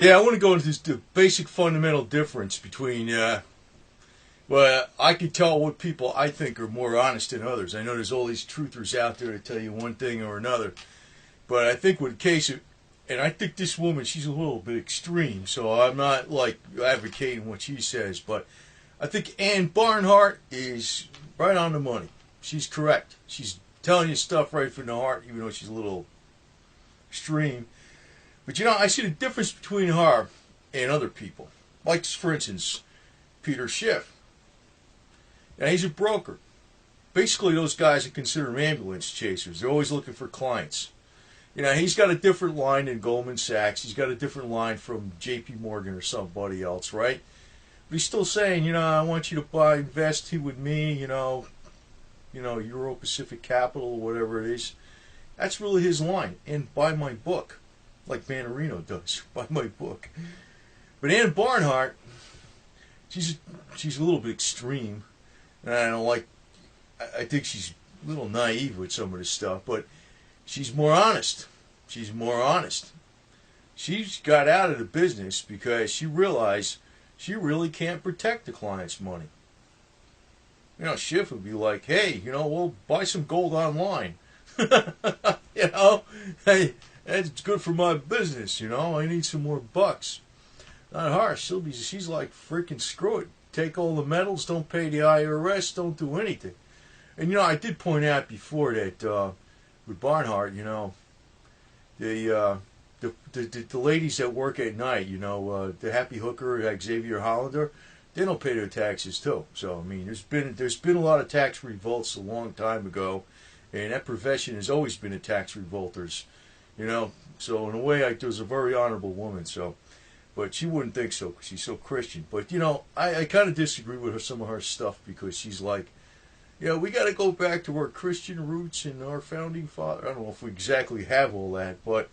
Yeah, I want to go into the basic fundamental difference between, well, I can tell what people I think are more honest than others. I know there's all these truthers out there that tell you one thing or another. But I think with the case of, and I think this woman, she's a little bit extreme, so I'm not like advocating what she says, but I think Ann Barnhart is right on the money. She's correct. She's telling you stuff right from the heart, even though she's a little extreme. But you know, I see the difference between her and other people. Like, for instance, Peter Schiff. Now, he's a broker. Basically, those guys are considered ambulance chasers. They're always looking for clients. You know, he's got a different line than Goldman Sachs. He's got a different line from J.P. Morgan or somebody else, right? But he's still saying, you know, I want you to invest with me, you know, Euro Pacific Capital, whatever it is. That's really his line. And buy my book, like Manarino does. Buy my book. But Ann Barnhart, she's a little bit extreme, and I don't like. I think she's a little naive with some of this stuff, but she's more honest. She's more honest. She's got out of the business because she realized she really can't protect the client's money. You know, Schiff would be like, hey, you know, we'll buy some gold online. You know, hey, that's good for my business, you know. I need some more bucks. Not her. She's like, freaking screw it. Take all the metals, don't pay the IRS, don't do anything. And, you know, I did point out before that with Barnhart, you know, the ladies that work at night, you know, the happy hooker, like Xavier Hollander, they don't pay their taxes too. So I mean, there's been a lot of tax revolts a long time ago, and that profession has always been a tax revolters, you know. So in a way, it was a very honorable woman. So, but she wouldn't think so because she's so Christian. But you know, I kind of disagree with her, some of her stuff, because she's like, you know, we got to go back to our Christian roots and our founding father. I don't know if we exactly have all that, but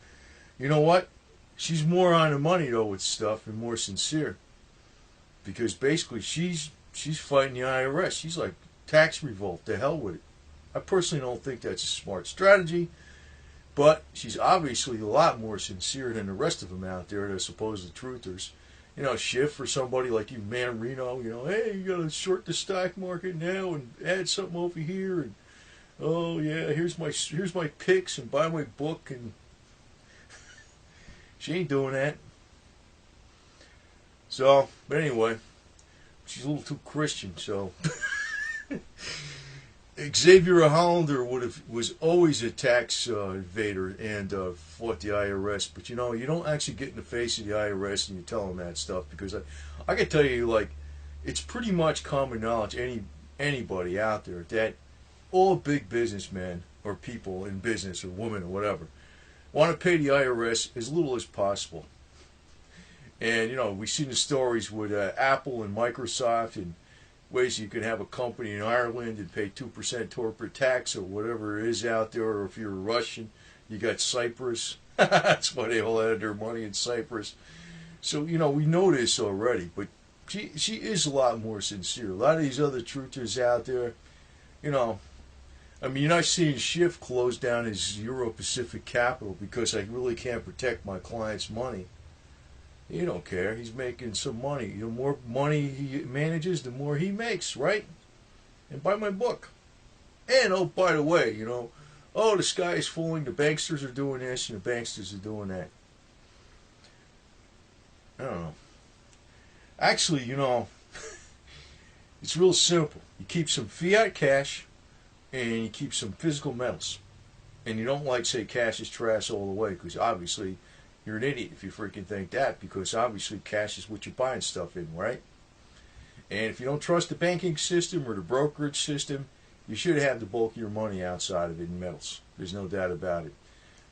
you know what? She's more on the money though with stuff and more sincere, because basically she's fighting the IRS. She's like, tax revolt, to hell with it. I personally don't think that's a smart strategy, but she's obviously a lot more sincere than the rest of them out there, the supposed truthers. You know, Schiff or somebody like you, Manarino, you know, hey, you got to short the stock market now and add something over here, and oh yeah, here's my picks and buy my book, and she ain't doing that. So, but anyway, she's a little too Christian. So Xavier Hollander was always a tax evader and fought the IRS. But you know, you don't actually get in the face of the IRS and you tell them that stuff, because I can tell you, like, it's pretty much common knowledge, anybody out there, that all big businessmen or people in business or women or whatever want to pay the IRS as little as possible. And, you know, we've seen the stories with Apple and Microsoft, and ways you can have a company in Ireland and pay 2% corporate tax or whatever it is out there. Or if you're a Russian, you got Cyprus. That's why they all had their money in Cyprus. So, you know, we know this already. But she is a lot more sincere. A lot of these other truthers out there, you know, I mean, you're not seeing Schiff close down his Euro Pacific Capital because I really can't protect my client's money. He don't care. He's making some money. The more money he manages, the more he makes, right? And buy my book. And, oh, by the way, you know, oh, the sky is falling, the banksters are doing this, and the banksters are doing that. I don't know. Actually, you know, it's real simple. You keep some fiat cash, and you keep some physical metals. And you don't, like, say cash is trash all the way, because obviously you're an idiot if you freaking think that, because obviously cash is what you're buying stuff in, right? And if you don't trust the banking system or the brokerage system, you should have the bulk of your money outside of it in metals. There's no doubt about it.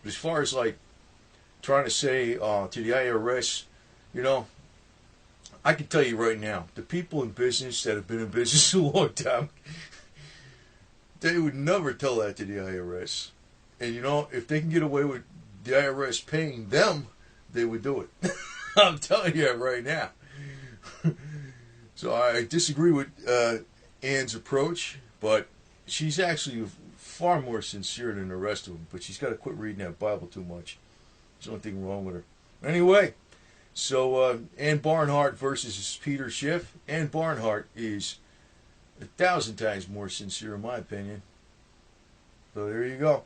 But as far as, like, trying to say to the IRS, you know, I can tell you right now, the people in business that have been in business a long time, they would never tell that to the IRS. And, you know, if they can get away with the IRS paying them, they would do it. I'm telling you right now. So I disagree with Ann's approach, but she's actually far more sincere than the rest of them. But she's got to quit reading that Bible too much. There's the only thing wrong with her. Anyway, So, and Barnhart versus Peter Schiff, and Barnhart is 1,000 times more sincere, in my opinion. So there you go.